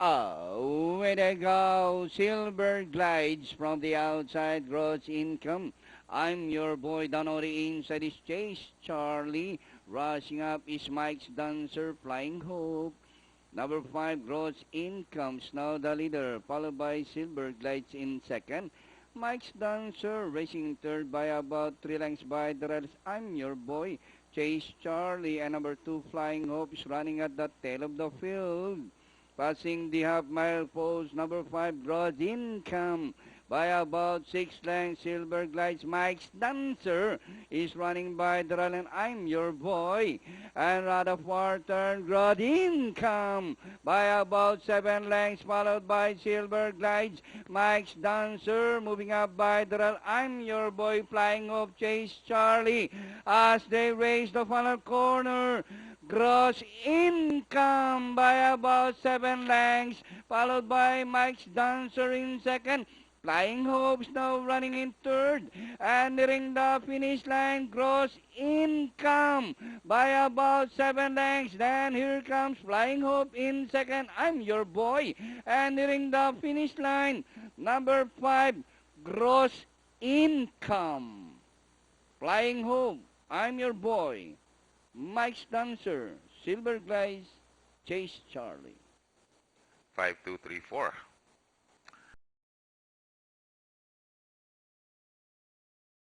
Away they go. Silver glides from the outside. Gross income. I'm your boy down on the inside is Chase Charlie. Rushing up is Mike's Dancer. Flying Hope. Number 5, Gross Incomes, now the leader, followed by Silver Glides in second. Mike's Dancer racing in third by about 3 lengths by the rest. I'm your boy, Chase Charlie, and number 2, Flying Hope is running at the tail of the field. Passing the half-mile post, number 5, Gross Income. By about 6 lengths, Silver Glides. Mike's Dancer is running by the rail, and I'm your boy. And rather far turn, Gross Income by about 7 lengths, followed by Silver Glides. Mike's Dancer moving up by the rail. I'm your boy, Flying Off Chase Charlie as they race the final corner. Gross Income by about 7 lengths, followed by Mike's Dancer in second. Flying Hopes now running in third and nearing the finish line. Gross Income by about 7 lengths. Then here comes Flying Hope in second. I'm your boy. And nearing the finish line, number 5, Gross Income. Flying Hope, I'm your boy. Mike's Dancer, Silver Glides, Chase Charlie. 5, 2, 3, 4.